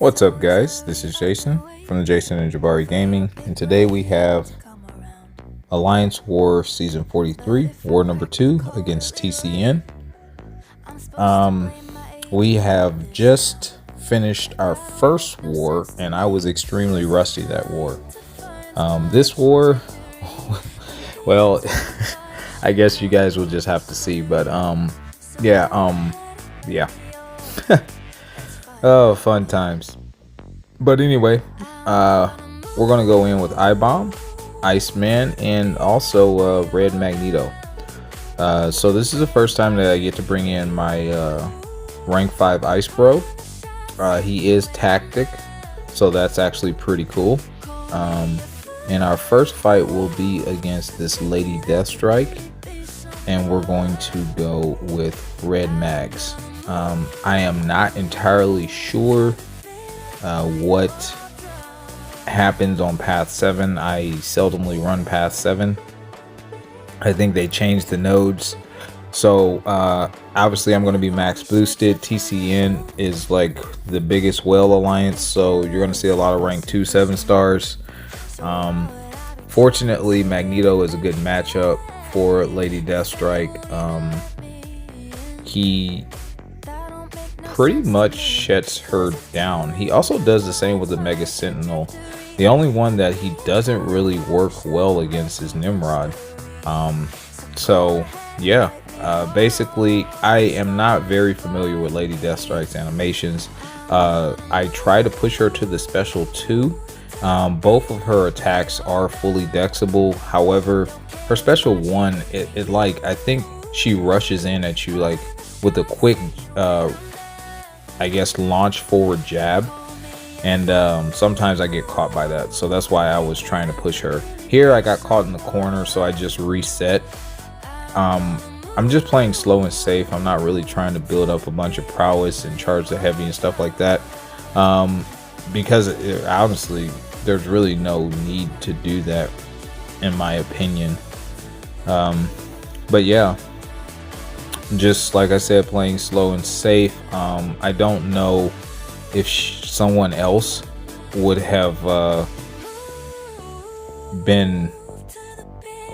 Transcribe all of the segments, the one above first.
What's up, guys? This is Jason from the Jason&Jabari Gaming, and today we have Alliance War Season 43, War Number 2 against TCN. We have just finished our first war, and I was extremely rusty that war. This war, well, I guess you guys will just have to see, but yeah. Oh, fun times. But anyway, we're gonna go in with I-Bomb, Iceman, and also Red Magneto. So this is the first time that I get to bring in my rank 5 Ice Bro. He is tactic, so that's actually pretty cool. And our first fight will be against this Lady Deathstrike, and we're going to go with Red Mags. I am not entirely sure what happens on path 7. I seldomly run path 7. I think they changed the nodes, so obviously I'm going to be max boosted. TCN is like the biggest whale alliance, so you're going to see a lot of rank 2 7-stars. Fortunately, Magneto is a good matchup for Lady Deathstrike. He pretty much shuts her down. He also does the same with the Mega Sentinel. The only one that he doesn't really work well against is Nimrod. So yeah, basically I am not very familiar with Lady Deathstrike's animations. I try to push her to the special 2. Both of her attacks are fully dexable. However, her special 1, it like, I think she rushes in at you like with a quick I guess launch forward jab, and sometimes I get caught by that, so that's why I was trying to push her. Here I got caught in the corner, so I just reset. I'm just playing slow and safe. I'm not really trying to build up a bunch of prowess and charge the heavy and stuff like that, because honestly there's really no need to do that in my opinion. But yeah, just like I said, playing slow and safe. I don't know if someone else would have been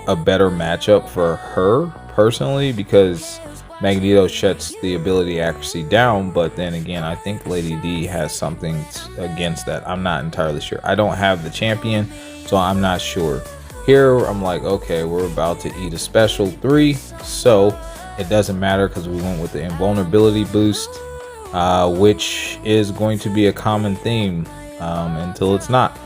a better matchup for her personally, because Magneto shuts the ability accuracy down, but then again I think Lady D has something against that. I'm not entirely sure. I don't have the champion, so I'm not sure. Here I'm like, okay, we're about to eat a special 3, so it doesn't matter because we went with the invulnerability boost, which is going to be a common theme until it's not.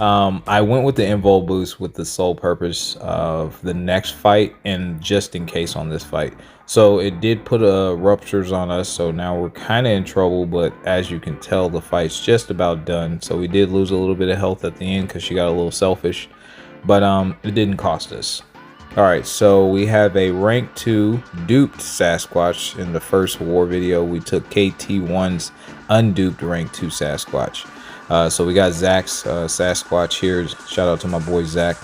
I went with the invul boost with the sole purpose of the next fight and just in case on this fight. So it did put ruptures on us, so now we're kind of in trouble, but as you can tell, the fight's just about done. So we did lose a little bit of health at the end because she got a little selfish, but it didn't cost us. Alright, so we have a rank 2 duped Sasquatch. In the first war video, we took KT1's unduped rank 2 Sasquatch. So we got Zach's Sasquatch here. Shout out to my boy Zach.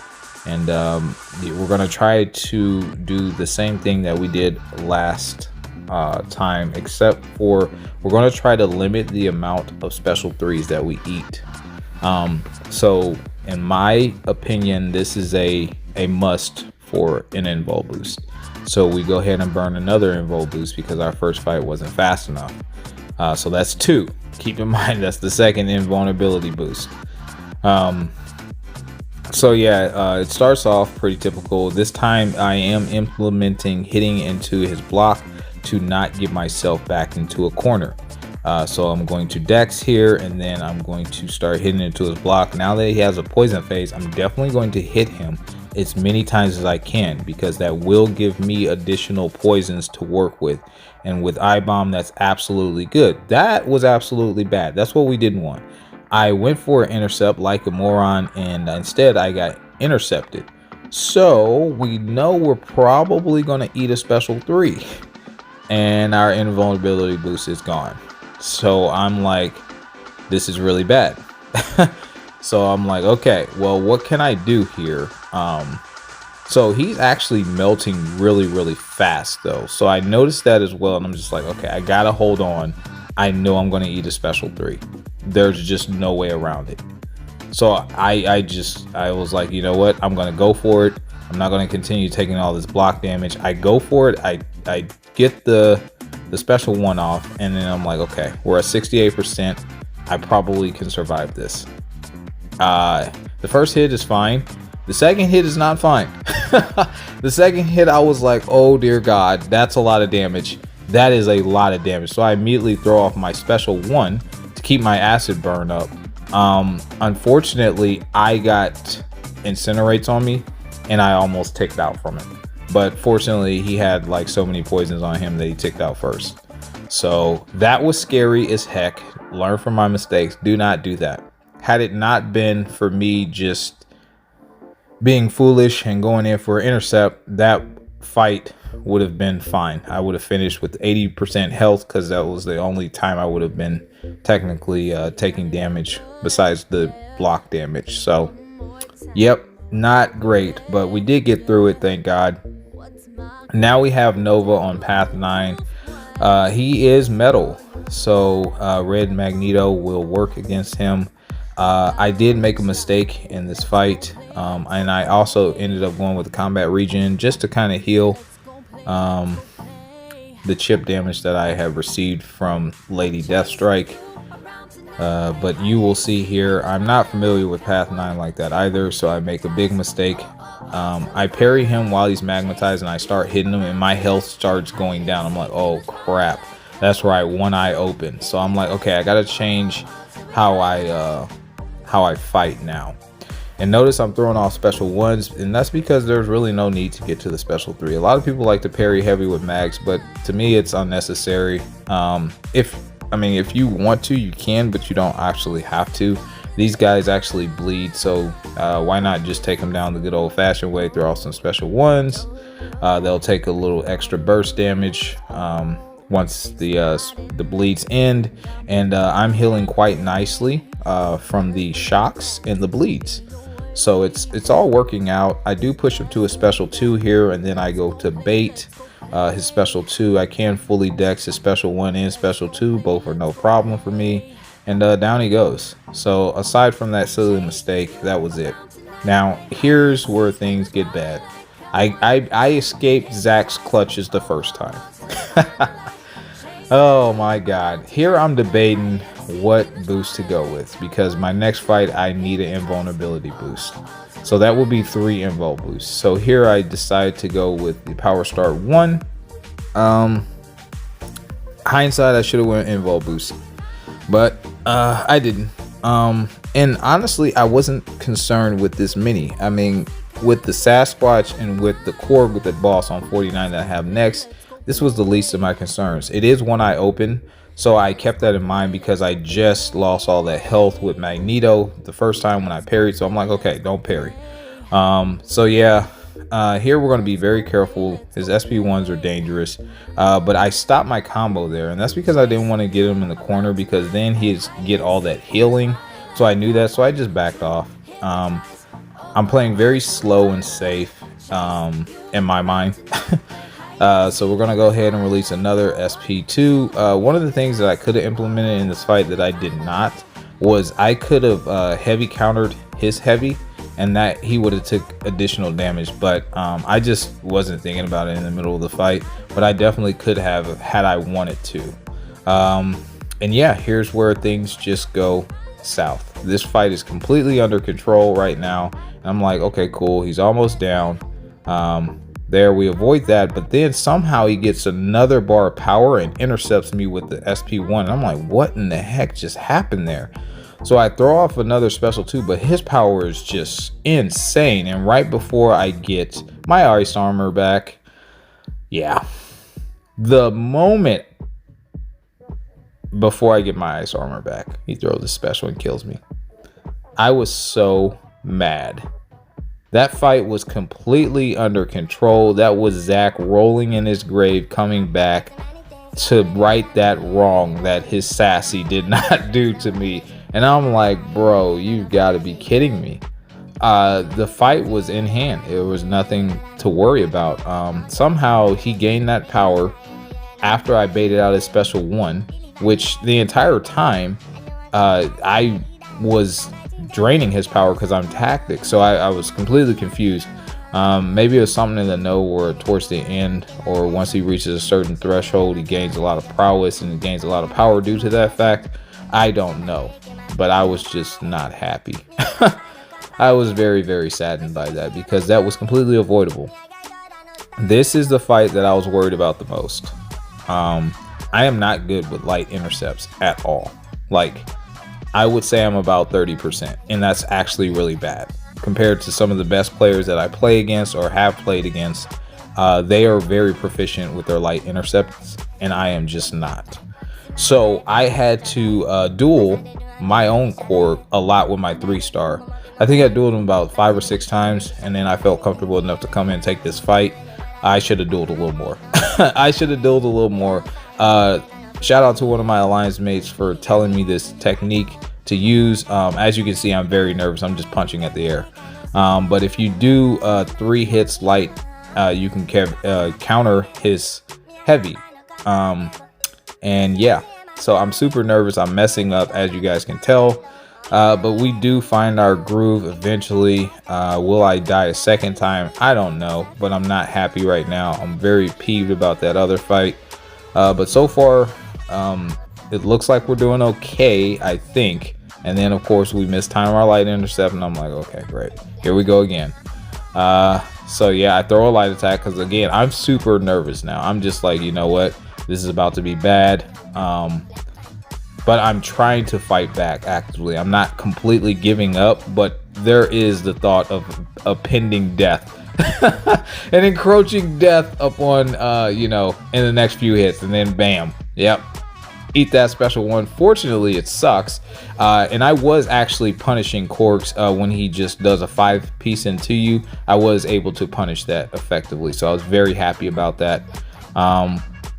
And we're going to try to do the same thing that we did last time, except for we're going to try to limit the amount of special 3s that we eat. So in my opinion, this is a must for an invul boost. So we go ahead and burn another invul boost because our first fight wasn't fast enough. So that's 2. Keep in mind that's the second invulnerability boost. So yeah, it starts off pretty typical. This time I am implementing hitting into his block to not get myself back into a corner. So I'm going to dex here, and then I'm going to start hitting into his block. Now that he has a poison phase, I'm definitely going to hit him as many times as I can, because that will give me additional poisons to work with. And with I-Bomb, that's absolutely good. That was absolutely bad. That's what we didn't want. I went for an intercept like a moron, and instead I got intercepted. So we know we're probably going to eat a special 3, and our invulnerability boost is gone. So I'm like, this is really bad. So I'm like, okay, well, what can I do here? So he's actually melting really, really fast though. So I noticed that as well, and I'm just like, okay, I gotta hold on. I know I'm going to eat a special 3. There's just no way around it. So I was like, you know what? I'm going to go for it. I'm not going to continue taking all this block damage. I go for it. I get the special 1 off, and then I'm like, okay, we're at 68%. I probably can survive this. The first hit is fine. The second hit is not fine. The second hit, I was like, oh dear God, that's a lot of damage. That is a lot of damage. So I immediately throw off my special 1 to keep my acid burn up. Unfortunately, I got incinerates on me and I almost ticked out from it. But fortunately, he had like so many poisons on him that he ticked out first. So that was scary as heck. Learn from my mistakes. Do not do that. Had it not been for me just being foolish and going in for an intercept, that fight would have been fine. I would have finished with 80% health because that was the only time I would have been technically taking damage besides the block damage. So, yep, not great, but we did get through it, thank God. Now we have Nova on path 9. He is metal, so red Magneto will work against him. I did make a mistake in this fight, and I also ended up going with the combat regen just to kind of heal the chip damage that I have received from Lady Deathstrike. But you will see here, I'm not familiar with path 9 like that either, so I make a big mistake. I parry him while he's magnetized, and I start hitting him, and my health starts going down. I'm like, oh crap, that's right, one eye open. So I'm like, okay, I gotta change how I fight now. And notice I'm throwing off special 1s, and that's because there's really no need to get to the special 3. A lot of people like to parry heavy with mags, but to me it's unnecessary. If you want to, you can, but you don't actually have to. These guys actually bleed, so why not just take them down the good old-fashioned way, throw off some special 1s. They'll take a little extra burst damage once the bleeds end, and I'm healing quite nicely from the shocks and the bleeds. So it's all working out. I do push him to a special 2 here, and then I go to bait his special 2. I can fully dex his special 1 and special 2. Both are no problem for me. And down he goes. So aside from that silly mistake, that was it. Now here's where things get bad. I escaped Zach's clutches the first time. Oh my God. Here I'm debating what boost to go with, because my next fight I need an invulnerability boost. So that will be 3 invul boosts. So here I decide to go with the Power Start 1. Hindsight, I should have went invul boost, but I didn't. And honestly, I wasn't concerned with this mini. I mean, with the Sasquatch and with the Korg with the boss on 49 that I have next, this was the least of my concerns. It is one eye open, so I kept that in mind because I just lost all that health with Magneto the first time when I parried. So I'm like, okay, don't parry. So yeah, here we're going to be very careful. His SP1s are dangerous, but I stopped my combo there, and that's because I didn't want to get him in the corner, because then he'd get all that healing. So I knew that, so I just backed off. I'm playing very slow and safe in my mind. So we're going to go ahead and release another SP2. One of the things that I could have implemented in this fight that I did not was I could have heavy countered his heavy, and that he would have took additional damage, but I just wasn't thinking about it in the middle of the fight. But I definitely could have had I wanted to. And yeah, here's where things just go south. This fight is completely under control right now, and I'm like, okay, cool, he's almost down. There, we avoid that, but then somehow he gets another bar of power and intercepts me with the SP1, and I'm like, what in the heck just happened there? So I throw off another special 2, but his power is just insane. And right before I get my ice armor back, yeah, the moment before I get my ice armor back, he throws a special and kills me. I was so mad. That fight was completely under control. That was Zach rolling in his grave, coming back to right that wrong that his sassy did not do to me. And I'm like, bro, you've got to be kidding me. The fight was in hand. There was nothing to worry about. Somehow he gained that power after I baited out his special 1. which the entire time I was draining his power because I'm tactic. So I was completely confused. Maybe it was something in the know where towards the end, or once he reaches a certain threshold, he gains a lot of prowess and gains a lot of power due to that fact. I don't know, but I was just not happy. I was very, very saddened by that because that was completely avoidable. This is the fight that I was worried about the most. I am not good with light intercepts at all. Like, I would say I'm about 30%, and that's actually really bad compared to some of the best players that I play against or have played against. They are very proficient with their light intercepts, and I am just not. So I had to duel my own core a lot with my 3-star. I think I dueled him about 5 or 6 times, and then I felt comfortable enough to come in and take this fight. I should have dueled a little more. I should have dueled a little more. Shout out to one of my alliance mates for telling me this technique to use. As you can see, I'm very nervous. I'm just punching at the air. But if you do 3 hits light, you can counter his heavy. And yeah, so I'm super nervous. I'm messing up, as you guys can tell. But we do find our groove eventually. Will I die a second time? I don't know, but I'm not happy right now. I'm very peeved about that other fight. But so far, it looks like we're doing okay, I think. And then, of course, we mistime our light intercept, and I'm like, okay, great. Here we go again. So yeah, I throw a light attack because, again, I'm super nervous now. I'm just like, you know what? This is about to be bad. But I'm trying to fight back actively. I'm not completely giving up, but there is the thought of a pending death. An encroaching death upon, you know, in the next few hits, and then bam. Yep. Eat that special one. Fortunately, it sucks. And I was actually punishing Corks when he just does a 5-piece into you. I was able to punish that effectively. So I was very happy about that.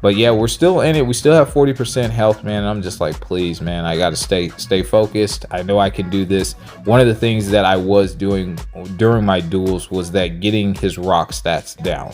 But yeah, we're still in it. We still have 40% health, man. I'm just like, please, man, I gotta stay focused. I know I can do this. One of the things that I was doing during my duels was that getting his rock stats down.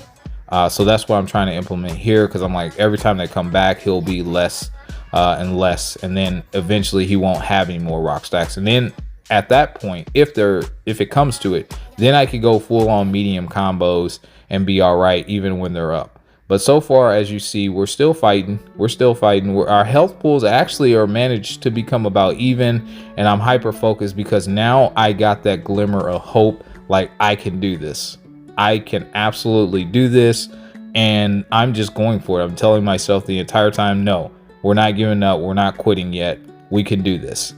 So that's what I'm trying to implement here, because I'm like, every time they come back, he'll be less and less, and then eventually he won't have any more rock stacks. And then at that point, if it comes to it, then I could go full on medium combos and be all right even when they're up. But so far, as you see, we're still fighting. Our health pools actually are managed to become about even, and I'm hyper focused because now I got that glimmer of hope. Like, I can do this. I can absolutely do this, and I'm just going for it. I'm telling myself the entire time, no, we're not giving up. We're not quitting yet. We can do this.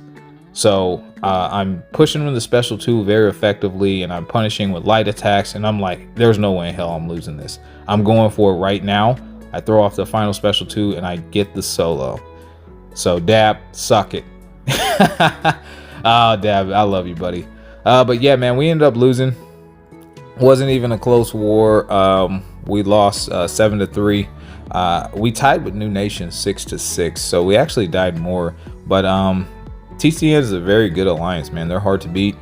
So I'm pushing with the special 2 very effectively, and I'm punishing with light attacks, and I'm like, there's no way in hell I'm losing this. I'm going for it right now. I throw off the final special 2 and I get the solo. So Dab, suck it. Oh, Dab, I love you, buddy. But yeah, man, we ended up losing. Wasn't even a close war. We lost 7-3. We tied with New Nation 6-6, so we actually died more. But TCN is a very good alliance, man. They're hard to beat.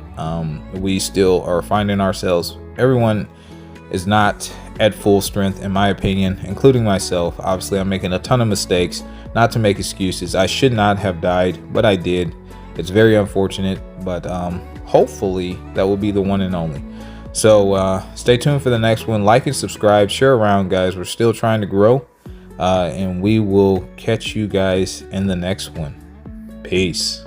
We still are finding ourselves. Everyone is not at full strength, in my opinion, including myself. Obviously, I'm making a ton of mistakes. Not to make excuses. I should not have died, but I did. It's very unfortunate, but hopefully that will be the one and only. So stay tuned for the next one. Like and subscribe. Share around, guys. We're still trying to grow, and we will catch you guys in the next one. Peace.